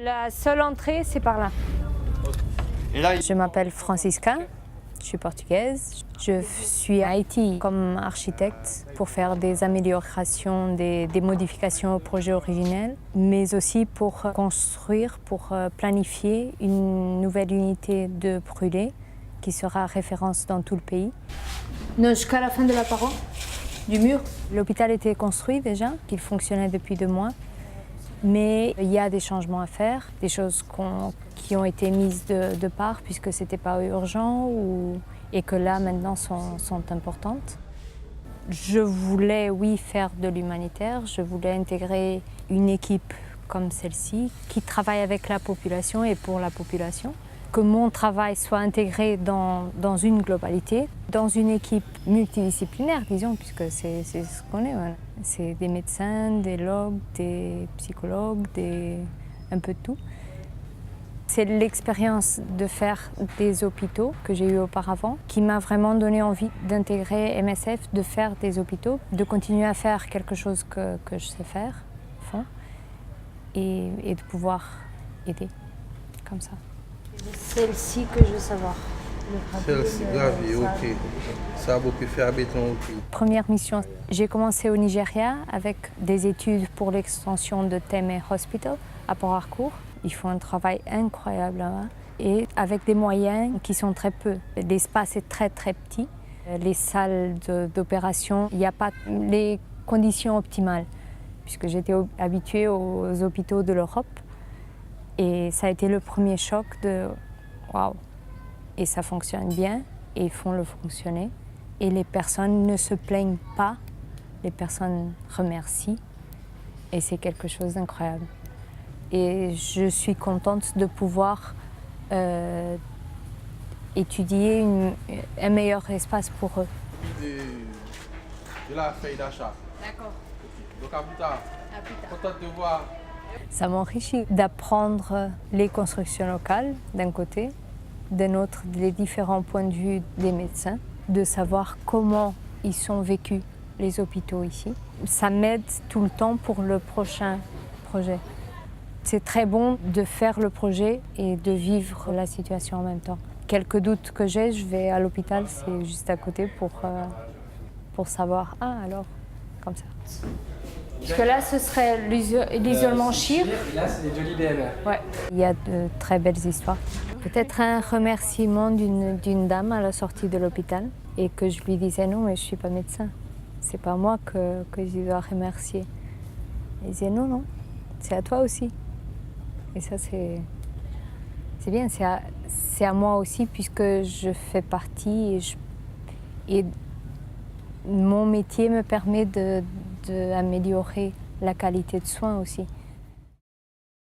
La seule entrée, c'est par là. Et là, Je m'appelle Francisca, je suis portugaise. Je suis à Haïti comme architecte pour faire des améliorations, des modifications au projet originel, mais aussi pour construire, pour planifier une nouvelle unité de brûlé qui sera référence dans tout le pays. Non, jusqu'à la fin de la paroi du mur. L'hôpital était construit déjà, il fonctionnait depuis 2 mois. Mais il y a des changements à faire, des choses qui ont été mises de part puisque ce n'était pas urgent et que là maintenant sont importantes. Je voulais, oui, faire de l'humanitaire, je voulais intégrer une équipe comme celle-ci qui travaille avec la population et pour la population. Que mon travail soit intégré dans une globalité, dans une équipe multidisciplinaire, disons, puisque c'est ce qu'on est. Voilà. C'est des médecins, des logs, des psychologues, un peu de tout. C'est l'expérience de faire des hôpitaux que j'ai eu auparavant qui m'a vraiment donné envie d'intégrer MSF, de faire des hôpitaux, de continuer à faire quelque chose que je sais faire, au fond, et de pouvoir aider comme ça. Celle-ci que je veux savoir. Celle-ci, gravier, ok. Sabot puis fer à béton, ok. Première mission, j'ai commencé au Nigeria avec des études pour l'extension de Teme Hospital à Port-Harcourt. Ils font un travail incroyable là-bas et avec des moyens qui sont très peu. L'espace est très très petit. Les salles d'opération, il n'y a pas les conditions optimales puisque j'étais habituée aux hôpitaux de l'Europe. Et ça a été le premier choc de waouh! Et ça fonctionne bien, et ils font le fonctionner. Et les personnes ne se plaignent pas, les personnes remercient. Et c'est quelque chose d'incroyable. Et je suis contente de pouvoir étudier un meilleur espace pour eux. De la feuille d'achat. D'accord. Donc à plus tard. À plus tard. Contente de voir. Ça m'enrichit d'apprendre les constructions locales d'un côté, d'un autre les différents points de vue des médecins, de savoir comment ils sont vécus les hôpitaux ici. Ça m'aide tout le temps pour le prochain projet. C'est très bon de faire le projet et de vivre la situation en même temps. Quelques doutes que j'ai, je vais à l'hôpital, c'est juste à côté pour savoir, ah alors, comme ça. Parce que là, ce serait l'isolement chir. Et là, c'est les Jolly BMR. Ouais. Il y a de très belles histoires. Peut-être un remerciement d'une dame à la sortie de l'hôpital et que je lui disais non, mais je ne suis pas médecin. C'est pas moi que je dois remercier. Elle disait non, non, c'est à toi aussi. Et ça, c'est bien, c'est à moi aussi puisque je fais partie et mon métier me permet d'améliorer la qualité de soins aussi.